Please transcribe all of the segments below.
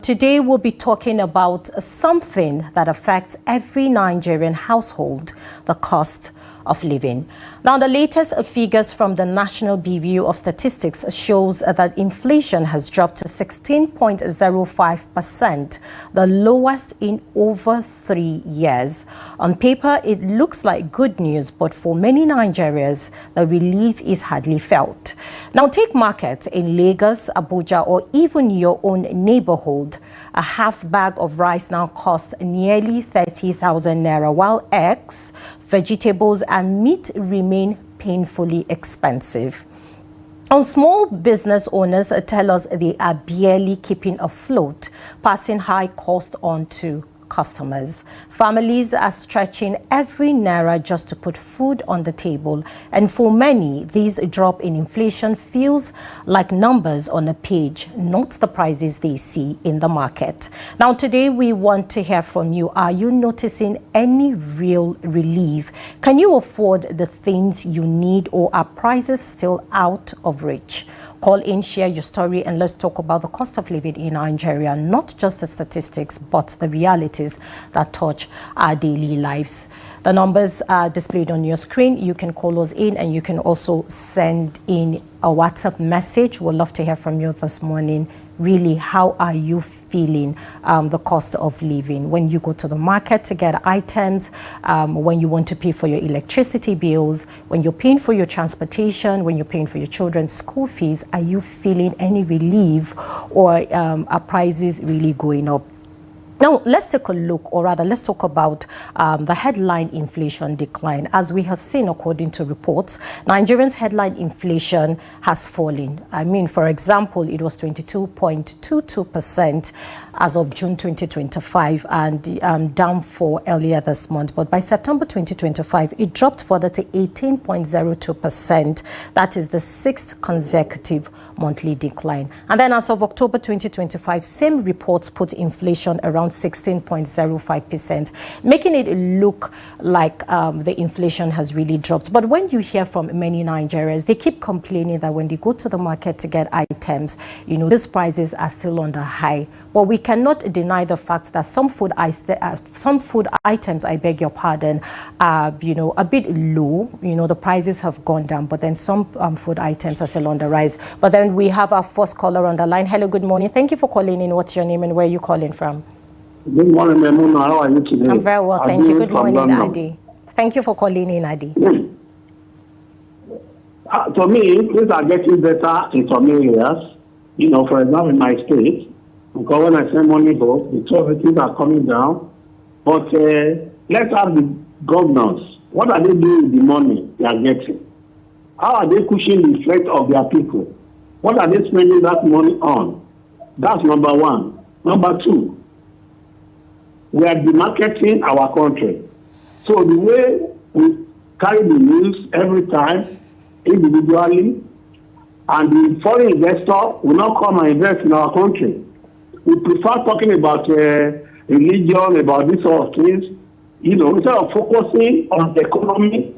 today we'll be talking about something that affects every Nigerian household, the cost of living. Now, the latest figures from the National Bureau of Statistics shows that inflation has dropped to 16.05%, the lowest in over 3 years. On paper, it looks like good news, but for many Nigerians, the relief is hardly felt. Now, take markets in Lagos, Abuja, or even your own neighborhood. A half bag of rice now costs nearly 30,000 naira, while eggs, vegetables and meat remain painfully expensive. And small business owners tell us they are barely keeping afloat, passing high cost on to customers. Families are stretching every naira just to put food on the table. And for many, this drop in inflation feels like numbers on a page, not the prices they see in the market. Now, today we want to hear from you. Are you noticing any real relief? Can you afford the things you need, or are prices still out of reach? Call in, share your story, and let's talk about the cost of living in Nigeria, not just the statistics, but the realities that touch our daily lives. The numbers are displayed on your screen. You can call us in, and you can also send in a WhatsApp message. We'd love to hear from you this morning. Really, how are you feeling the cost of living when you go to the market to get items, when you want to pay for your electricity bills, when you're paying for your transportation, when you're paying for your children's school fees? Are you feeling any relief, or are prices really going up? Now, let's take a look, or rather, let's talk about the headline inflation decline. As we have seen, according to reports, Nigerians' headline inflation has fallen. I mean, for example, it was 22.22% as of June 2025 and down for earlier this month. But by September 2025, it dropped further to 18.02%. That is the sixth consecutive monthly decline. And then as of October 2025, same reports put inflation around 16.05%, making it look like the inflation has really dropped. But when you hear from many Nigerians, they keep complaining that when they go to the market to get items, you know, these prices are still on the high. But we cannot deny the fact that some food items, I beg your pardon, are, you know, a bit low. You know, the prices have gone down, but then some food items are still on the rise. But then we have our first caller on the line. Hello, good morning. Thank you for calling in. What's your name and where are you calling from? Good morning, Maimuna. How are you today? I'm very well, thank you. Good morning, Adi. Thank you for calling in, Adi. To me, things are getting better in some areas. You know, for example, in my state, because when I send money home, the things are coming down. But let's ask the governors, what are they doing with the money they are getting? How are they pushing the threat of their people? What are they spending that money on? That's number one. Number two, we are demarketing our country. So the way we carry the news every time, individually, and the foreign investor will not come and invest in our country. We prefer talking about religion, about these sort of things, you know, instead of focusing on the economy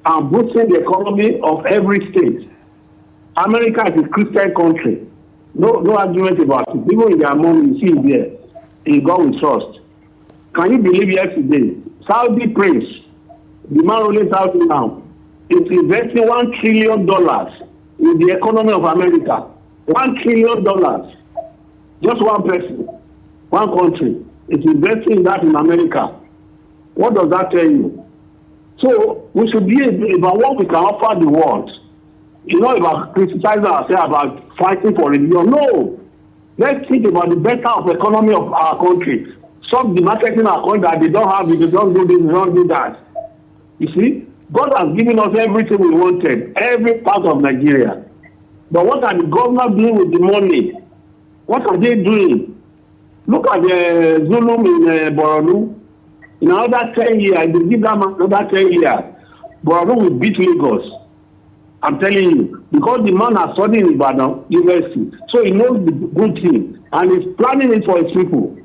and boosting the economy of every state. America is a Christian country. No argument about it. Even in their money, you see it there. In God we trust. Can you believe yesterday, Saudi prince, the man ruling Saudi now, is investing $1 trillion in the economy of America. $1 trillion. Just one person, one country is investing in that in America. What does that tell you? So we should be about what we can offer the world. You know, about criticizing ourselves, about fighting for religion. No. Let's think about the better of the economy of our country. Stop the marketing our country that they don't have it, they don't do this, they don't do that. You see, God has given us everything we wanted, every part of Nigeria. But what are the governors doing with the money? What are they doing? Look at the Zulum in Borno. In another 10 years, they give them another 10 years. Borno will beat Lagos. I'm telling you, because the man has studied in Ibadan University, so he knows the good thing, and he's planning it for his people.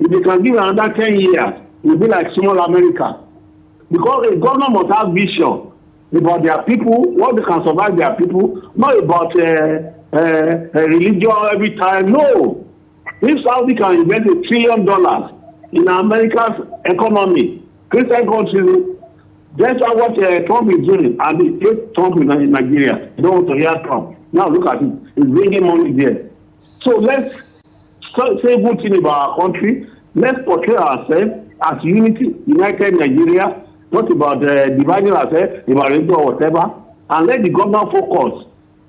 If they can give another 10 years, it will be like small America. Because a government must have vision about their people, what they can survive their people, not about religion every time. No. If Saudi can invest $1 trillion in America's economy, Christian countries, that's what Trump is doing, and they hate Trump in Nigeria. They don't want to hear Trump. Now look at it. He's bringing money there. So let's say good thing about our country. Let's portray ourselves as united Nigeria, not about dividing ourselves, about religion or whatever, and let the government focus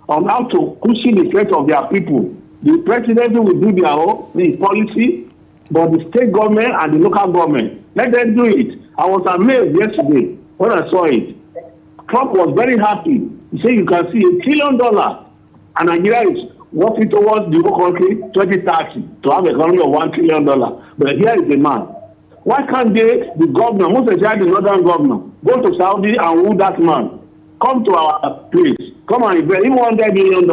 on how to cushion the threat of their people. The president will do their own policy, but the state government and the local government, let them do it. I was amazed yesterday when I saw it. Trump was very happy. He said you can see $1 trillion, and Nigeria is working towards the whole country 2030 to have an economy of $1 trillion. But here is the man. Why can't they, the governor, most especially the northern governor, go to Saudi and woo that man? Come to our place. Come and invest even $100 million.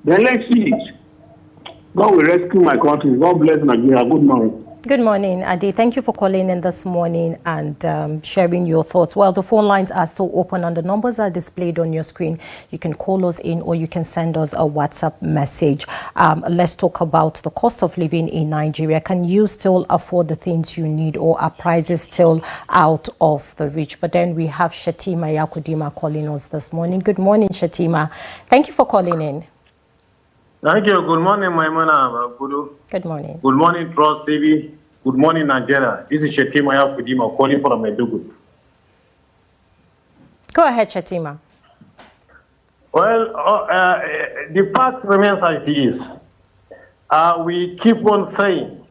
Then let's see it. God will rescue my country. God bless Nigeria. Good morning. Good morning, Adi. Thank you for calling in this morning and sharing your thoughts. Well, the phone lines are still open and the numbers are displayed on your screen. You can call us in or you can send us a WhatsApp message. Let's talk about the cost of living in Nigeria. Can you still afford the things you need, or are prices still out of the reach? But then we have Shatima Yakudima calling us this morning. Good morning, Shatima. Thank you for calling in. Thank you. Good morning, Maimuna Bagudu. Good morning. Good morning, Trust TV. Good morning, Nigeria. This is Shatima Yakudima calling from Maiduguri. Go ahead, Shatima. Well, the fact remains as it is. We keep on saying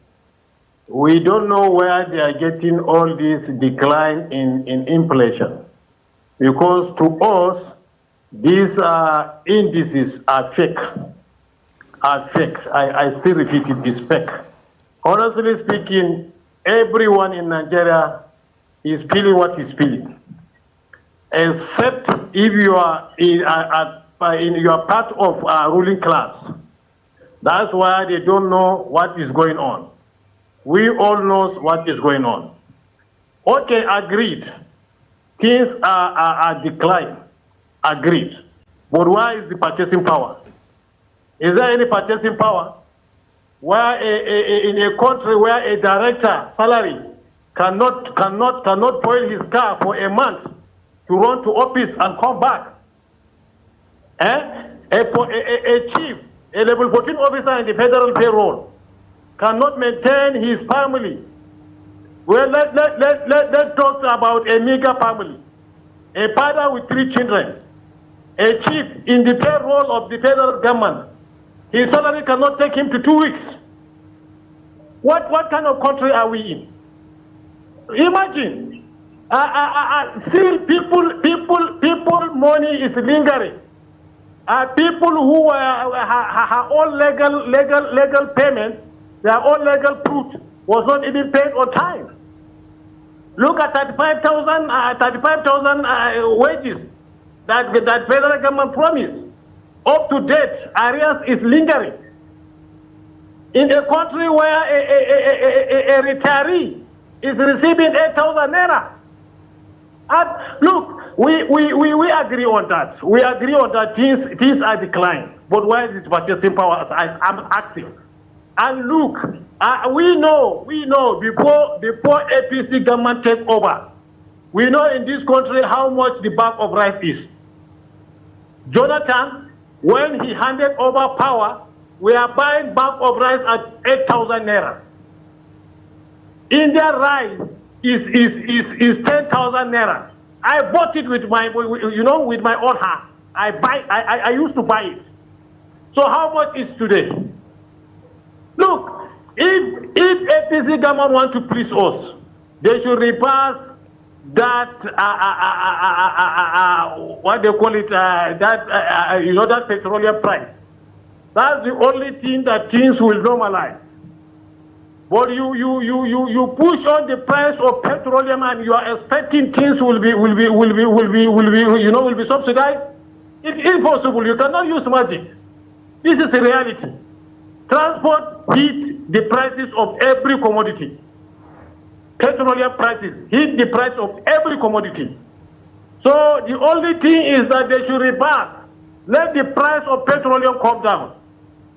we don't know where they are getting all this decline in inflation, because to us, these indices are fake. I still repeat it, is fake. Honestly speaking, everyone in Nigeria is feeling what he's feeling, except if you are you are part of a ruling class. That's why they don't know what is going on. We all know what is going on. Okay, agreed. Things are declining. Agreed. But where is the purchasing power? Is there any purchasing power? Where in a country where a director salary cannot boil his car for a month to run to office and come back? A chief, a level 14 officer in the federal payroll cannot maintain his family. Well, let's talk about a mega family. A father with 3 children, a chief in the payroll of the federal government. His salary cannot take him to 2 weeks. What kind of country are we in? Imagine, still people money is lingering. People who are all legal payment, their own legal proof was not even paid on time. Look at 35,000 wages that federal government promised. Up to date, arrears is lingering. In a country where a retiree is receiving 8,000 naira. And look, we agree on that. We agree on that things are declining. But where is purchasing power? I'm asking. And look, we know before APC government take over, we know in this country how much the bag of rice is. Jonathan, when he handed over power, we are buying bag of rice at 8,000 naira. India rice is 10,000 naira. I bought it with my own hand. I used to buy it. So how much is today? Look, if APC government want to please us, they should reverse that what they call it, that petroleum price. That's the only thing that things will normalize. But you push on the price of petroleum and you are expecting things will be subsidized. It's impossible. You cannot use magic. This is a reality. Transport hit the prices of every commodity. Petroleum prices hit the price of every commodity. So the only thing is that they should reverse. Let the price of petroleum come down.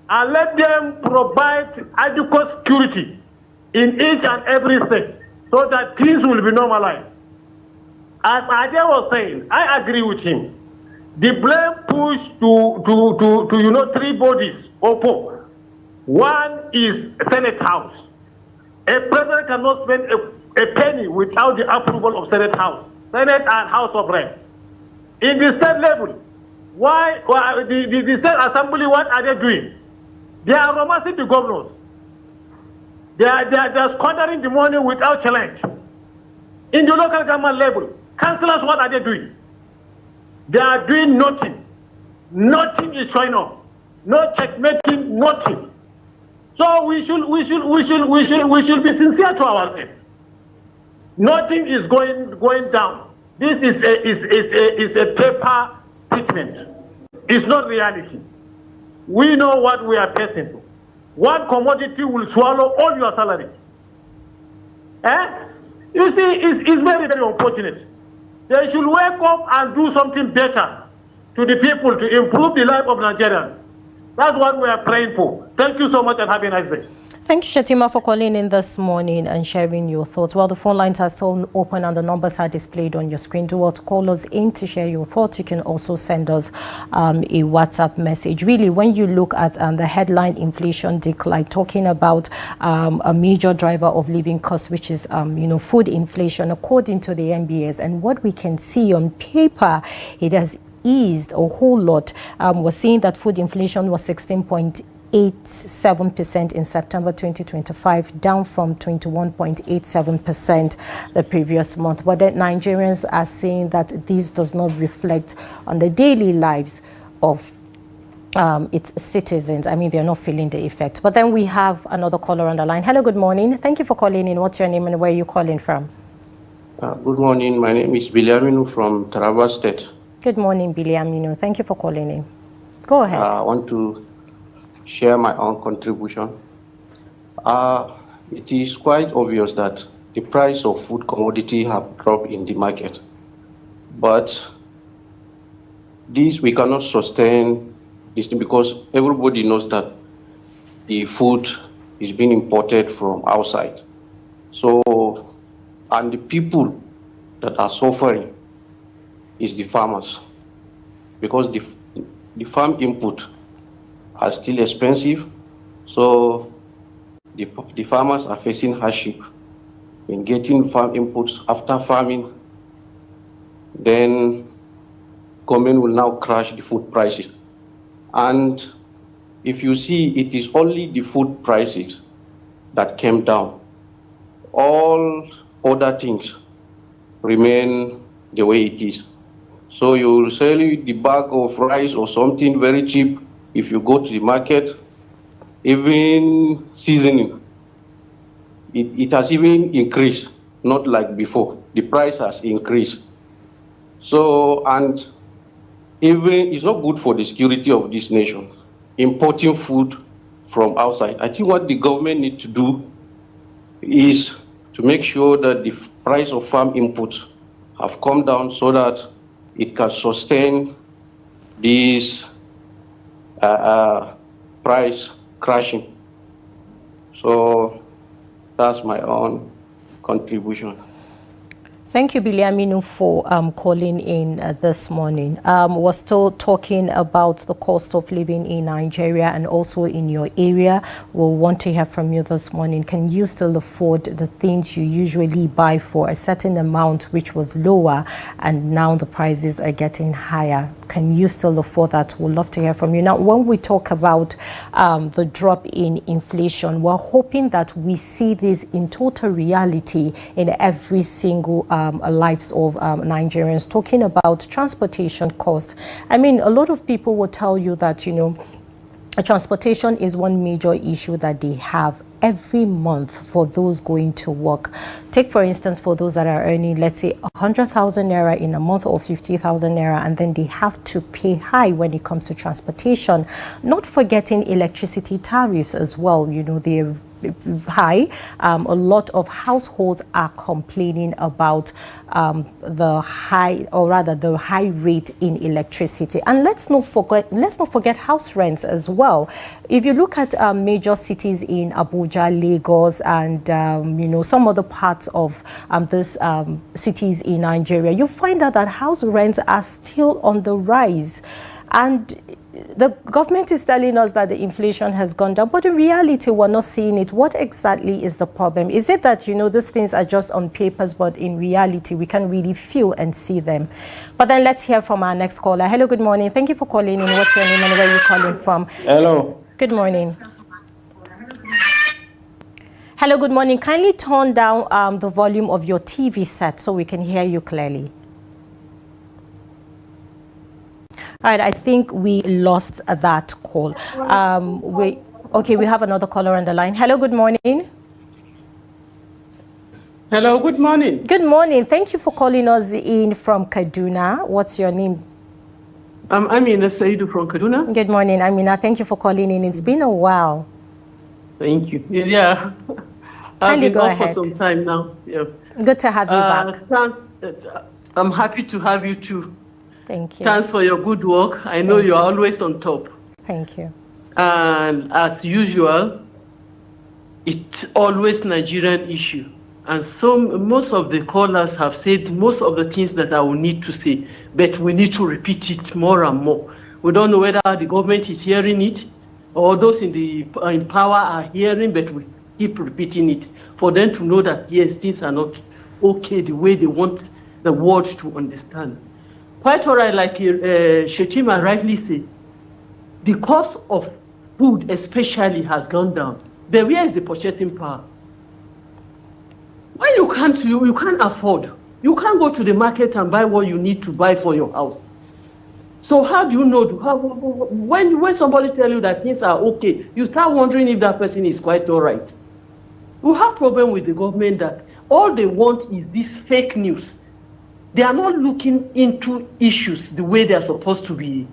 and let them provide adequate security in each and every state so that things will be normalized. As Ade was saying, I agree with him. The blame pushed to three bodies or four. One is Senate House. A president cannot spend a penny without the approval of Senate House, Senate and House of Reps. In the state level, why the state assembly, what are they doing? They are romancing the governors. They are squandering the money without challenge. In the local government level, councillors, what are they doing? They are doing nothing. Nothing is showing up. No checkmating, nothing. So we should be sincere to ourselves. Nothing is going down. This is a paper statement. It's not reality. We know what we are facing. One commodity will swallow all your salary. You see, it's very, very unfortunate. They should wake up and do something better to the people to improve the life of Nigerians. That's what we are praying for. Thank you so much and have a nice day. Thank you, Shetima, for calling in this morning and sharing your thoughts. Well, the phone lines are still open and the numbers are displayed on your screen. Do want call us in to share your thoughts. You can also send us a WhatsApp message. Really, when you look at the headline inflation decline, talking about a major driver of living costs, which is food inflation, according to the MBS, and what we can see on paper, it has eased a whole lot. We're seeing that food inflation was 16.87% in September 2025, down from 21.87% the previous month. But the Nigerians are saying that this does not reflect on the daily lives of its citizens. I mean, they're not feeling the effect. But then we have another caller on the line. Hello, good morning. Thank you for calling in. What's your name and where are you calling from? Good morning. My name is Biliaminu from Taraba State. Good morning, Biliaminu. Thank you for calling in. Go ahead. I want to share my own contribution. It is quite obvious that the price of food commodity have dropped in the market, but this we cannot sustain this because everybody knows that the food is being imported from outside. So, and the people that are suffering is the farmers, because the farm input are still expensive, so the farmers are facing hardship in getting farm inputs after farming. Then government will now crash the food prices, and if you see, it is only the food prices that came down. All other things remain the way it is. So you will sell the bag of rice or something very cheap. If you go to the market, even seasoning, it has even increased, not like before. The price has increased. So, and even it's not good for the security of this nation, importing food from outside. I think what the government needs to do is to make sure that the price of farm inputs have come down so that it can sustain this price crashing. So that's my own contribution. Thank you, Biliaminu, for calling in this morning. We're still talking about the cost of living in Nigeria and also in your area. We'll want to hear from you this morning. Can you still afford the things you usually buy for a certain amount, which was lower, and now the prices are getting higher? Can you still afford that? We'd love to hear from you. Now, when we talk about the drop in inflation, we're hoping that we see this in total reality in every single lives of Nigerians. Talking about transportation costs, I mean, a lot of people will tell you that, transportation is one major issue that they have every month for those going to work. Take, for instance, for those that are earning, let's say, 100,000 naira in a month or 50,000 naira, and then they have to pay high when it comes to transportation. Not forgetting electricity tariffs as well. You know, they're high. A lot of households are complaining about the high rate in electricity. And let's not forget house rents as well. If you look at major cities in Abuja, Lagos, and you know, some other parts of these cities in Nigeria, you find out that house rents are still on the rise. And the government is telling us that the inflation has gone down, but in reality, we're not seeing it. What exactly is the problem? Is it that, you know, these things are just on papers, but in reality, we can really feel and see them? But then let's hear from our next caller. Hello, good morning. Thank you for calling in. What's your name and where are you calling from? Hello. Good morning. Hello, good morning. Kindly turn down the volume of your TV set so we can hear you clearly. All right, I think we lost that call. We have another caller on the line. Hello, good morning. Hello, good morning. Good morning. Thank you for calling us in from Kaduna. What's your name? I'm Amina Saidu from Kaduna. Good morning, Amina. Thank you for calling in. It's been a while. Thank you. Yeah. I've been off for some time now. Yeah. Good to have you back. I'm happy to have you too. Thank you. Thanks for your good work. I know you're always on top. Thank you. And as usual, it's always Nigerian issue. And so most of the callers have said most of the things that I will need to say, but we need to repeat it more and more. We don't know whether the government is hearing it or those in power are hearing, but we keep repeating it for them to know that, yes, things are not okay the way they want the world to understand. Quite all right, like Shetima rightly said, the cost of food especially has gone down. But where is the purchasing power? When you can't afford, you can't go to the market and buy what you need to buy for your house. So how do you know? When somebody tells you that things are okay, you start wondering if that person is quite all right. We have problem with the government that all they want is this fake news. They are not looking into issues the way they are supposed to be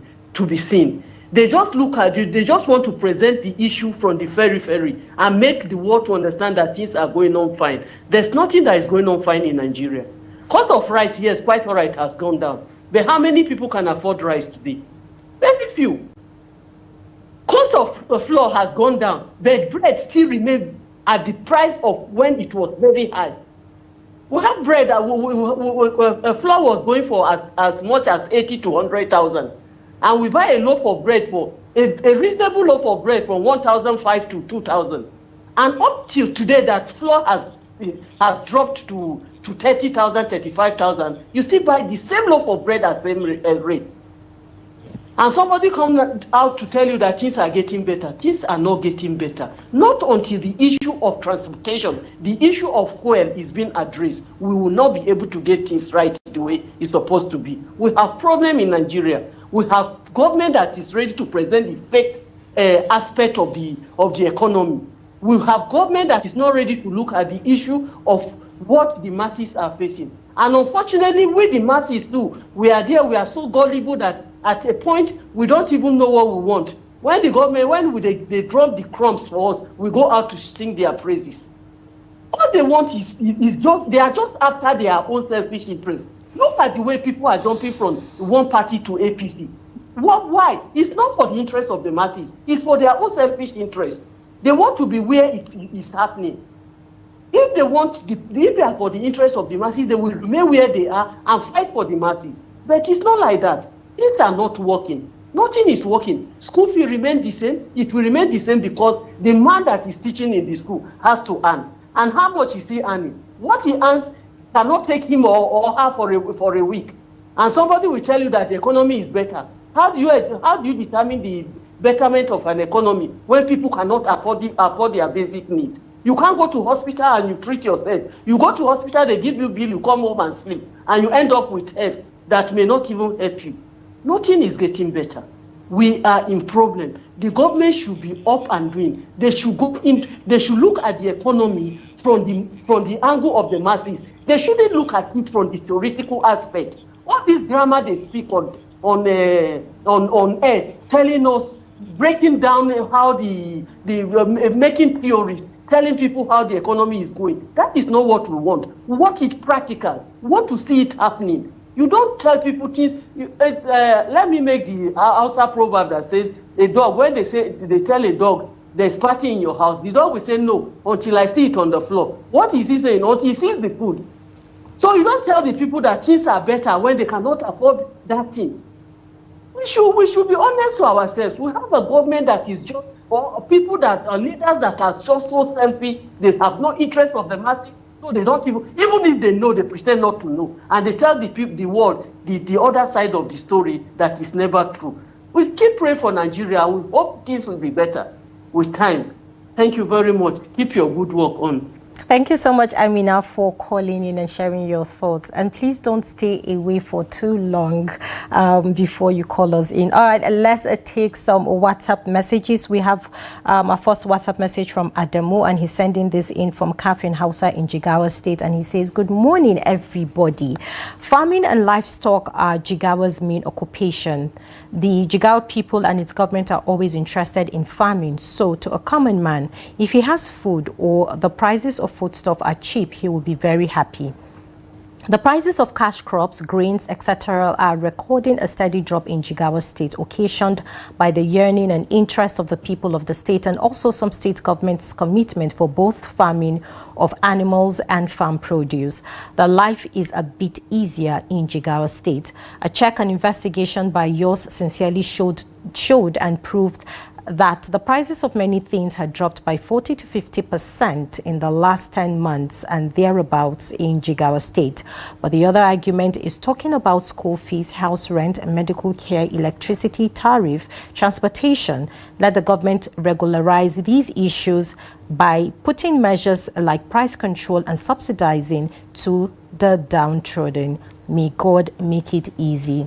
seen. They just look at it, they just want to present the issue from the periphery and make the world to understand that things are going on fine. There's nothing that is going on fine in Nigeria. Cost of rice, yes, quite all right, has gone down. But how many people can afford rice today? Very few. Cost of flour has gone down, but bread still remains at the price of when it was very high. We have bread, flour was going for as much as 80 to 100,000. And we buy a loaf of bread for, a reasonable loaf of bread from 1,500 to 2,000. And up till today, that flour has dropped to 30,000, 35,000. You still buy the same loaf of bread at the same rate. And somebody comes out to tell you that things are getting better. Things are not getting better. Not until the issue of transportation, the issue of fuel is being addressed, we will not be able to get things right the way it's supposed to be. We have problem in Nigeria. We have government that is ready to present the fake aspect of the economy. We have government that is not ready to look at the issue of what the masses are facing. And unfortunately, with the masses too, we are so gullible that at a point, we don't even know what we want. When the government, they drop the crumbs for us, we go out to sing their praises. All they want is just, they are just after their own selfish interest. Look at the way people are jumping from one party to APC. Why? It's not for the interest of the masses. It's for their own selfish interest. They want to be where it is happening. If they are for the interest of the masses, they will remain where they are and fight for the masses. But it's not like that. Things are not working. Nothing is working. School fee remain the same. It will remain the same because the man that is teaching in the school has to earn. And how much is he earning? What he earns cannot take him or her for a week. And somebody will tell you that the economy is better. How do you determine the betterment of an economy when people cannot afford their basic needs? You can't go to hospital and you treat yourself. You go to hospital, they give you bill, you come home and sleep, and you end up with health that may not even help you. Nothing is getting better. we are in problem. The government should be up and doing. They should go in. They should look at the economy from the angle of the masses. They shouldn't look at it from the theoretical aspect. All this grammar they speak on air, telling us, breaking down how making theories, telling people how the economy is going. That is not what we want. We want it practical. We want to see it happening. You don't tell people things. Let me make the Hausa proverb that says, a dog, when they tell a dog there's party in your house, the dog will say no until I see it on the floor. What is he saying? Until he sees the food. So you don't tell the people that things are better when they cannot afford that thing. We should be honest to ourselves. We have a government that is just, or people that are leaders that are just so selfish. They have no interest of the masses. So they don't even if they know, they pretend not to know. And they tell the world the other side of the story that is never true. We keep praying for Nigeria. We hope things will be better with time. Thank you very much. Keep your good work on. Thank you so much, Amina, for calling in and sharing your thoughts. And please don't stay away for too long before you call us in. All right, let's take some WhatsApp messages. We have our first WhatsApp message from Adamu, and he's sending this in from Kafin Hausa in Jigawa State. And he says, good morning, everybody. Farming and livestock are Jigawa's main occupation. The Jigawa people and its government are always interested in farming. So to a common man, if he has food or the prices of foodstuff are cheap, he will be very happy. The prices of cash crops, grains, etc. are recording a steady drop in Jigawa State, occasioned by the yearning and interest of the people of the state and also some state government's commitment for both farming of animals and farm produce. The life is a bit easier in Jigawa State. A check and investigation by yours sincerely showed and proved that the prices of many things had dropped by 40 to 50% in the last 10 months and thereabouts in Jigawa State. But the other argument is talking about school fees, house rent, medical care, electricity, tariff, transportation. Let the government regularize these issues by putting measures like price control and subsidizing to the downtrodden. May God make it easy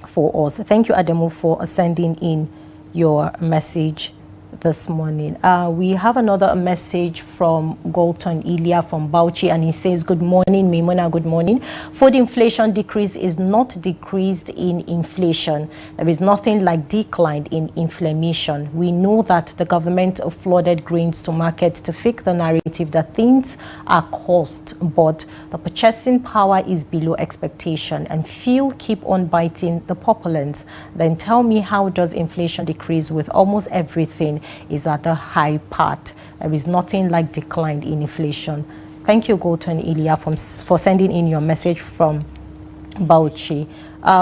for us. Thank you, Adamu, for sending in your message this morning. We have another message from Golton Ilya from Bauchi, and he says, good morning, Maimuna, good morning. Food inflation decrease is not decreased in inflation. There is nothing like decline in inflation. We know that the government flooded grains to market to fake the narrative that things are cost, but the purchasing power is below expectation and few keep on biting the populace. Then tell me, how does inflation decrease with almost everything is at the high part? There is nothing like decline in inflation. Thank you, Golton Ilya, for sending in your message from Bauchi.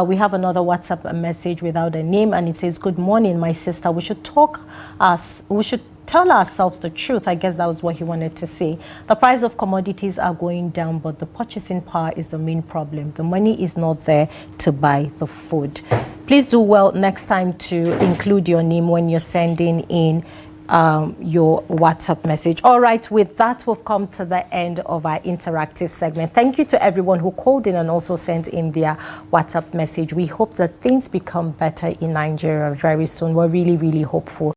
We have another WhatsApp message without a name, and it says, good morning, my sister. We should tell ourselves the truth. I guess that was what he wanted to say. The price of commodities are going down, but the purchasing power is the main problem. The money is not there to buy the food. Please do well next time to include your name when you're sending in your WhatsApp message. All right, with that, we've come to the end of our interactive segment. Thank you to everyone who called in and also sent in their WhatsApp message. We hope that things become better in Nigeria very soon. We're really, really hopeful.